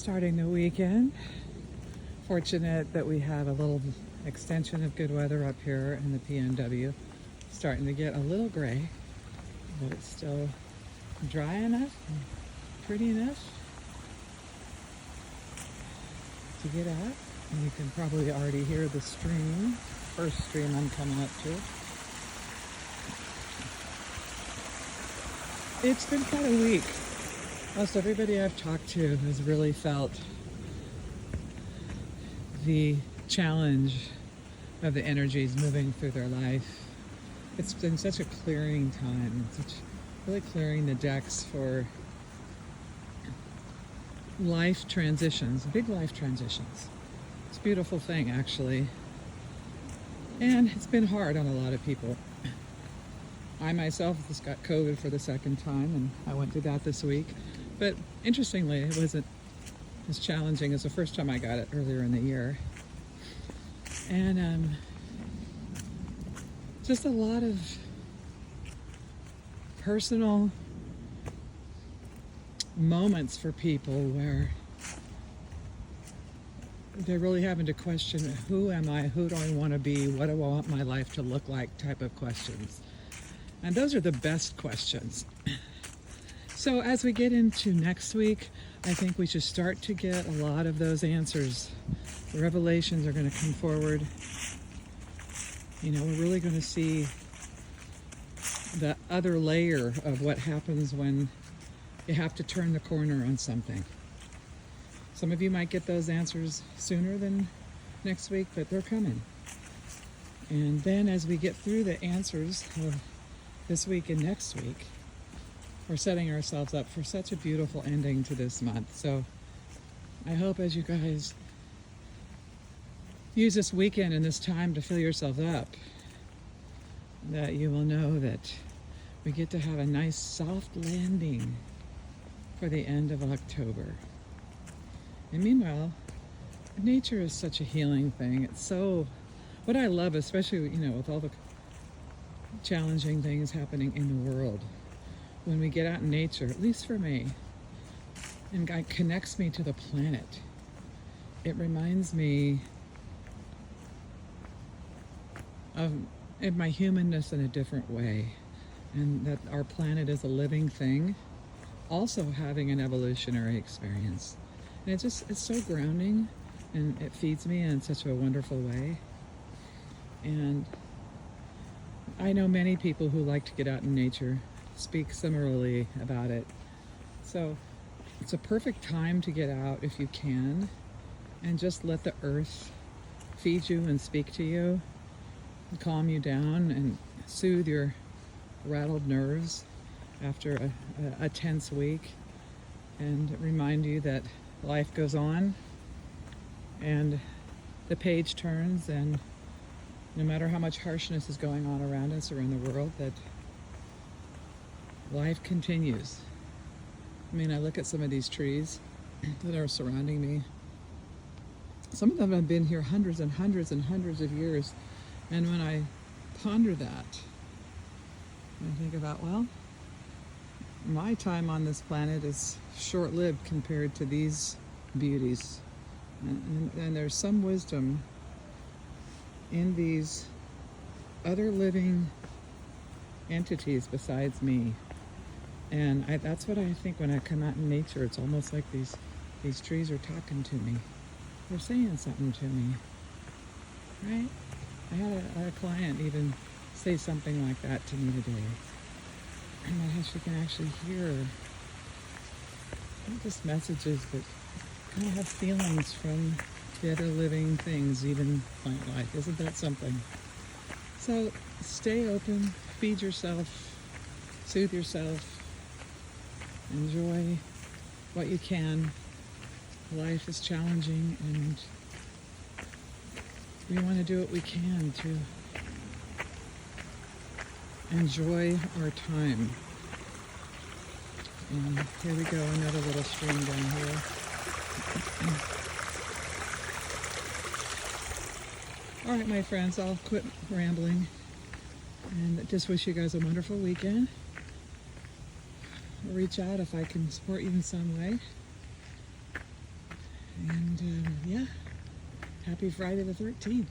Starting the weekend. Fortunate that we have a little extension of good weather up here in the PNW. Starting to get a little gray, but it's still dry enough and pretty enough to get out. And you can probably already hear the stream, first stream I'm coming up to. It's been quite a week. Most everybody I've talked to has really felt the challenge of the energies moving through their life. It's been such a clearing time, really clearing the decks for life transitions, big life transitions. It's a beautiful thing, actually. And it's been hard on a lot of people. I myself just got COVID for the second time, and I went through that this week. But interestingly, it wasn't as challenging as the first time I got it earlier in the year. And just a lot of personal moments for people where they're really having to question, who am I, who do I want to be, what do I want my life to look like type of questions. And those are the best questions. So as we get into next week, I think we should start to get a lot of those answers. The revelations are going to come forward. You know, we're really going to see the other layer of what happens when you have to turn the corner on something. Some of you might get those answers sooner than next week, but they're coming. And then as we get through the answers of this week and next week, we're setting ourselves up for such a beautiful ending to this month. So I hope as you guys use this weekend and this time to fill yourselves up, that you will know that we get to have a nice soft landing for the end of October. And meanwhile, nature is such a healing thing. It's so, what I love, especially, you know, with all the challenging things happening in the world, when we get out in nature, at least for me, and God connects me to the planet, it reminds me of my humanness in a different way, and that our planet is a living thing, also having an evolutionary experience. And it's so grounding, and it feeds me in such a wonderful way. And I know many people who like to get out in nature speak similarly about it. So it's a perfect time to get out if you can, and just let the earth feed you and speak to you, and calm you down and soothe your rattled nerves after a tense week, and remind you that life goes on and the page turns, and no matter how much harshness is going on around us or in the world, that life continues. I mean, I look at some of these trees that are surrounding me. Some of them have been here hundreds and hundreds and hundreds of years. And when I ponder that, I think about, well, my time on this planet is short-lived compared to these beauties. And there's some wisdom in these other living entities besides me. And that's what I think when I come out in nature. It's almost like these trees are talking to me. They're saying something to me, right? I had a client even say something like that to me today. And I she can actually hear not just messages, but kind of have feelings from the other living things, even plant life. Isn't that something? So stay open, feed yourself, soothe yourself, enjoy what you can. Life is challenging, and we want to do what we can to enjoy our time. And here we go, another little stream down here. All right, my friends, I'll quit rambling and just wish you guys a wonderful weekend. Reach out if I can support you in some way. And yeah, happy Friday the 13th.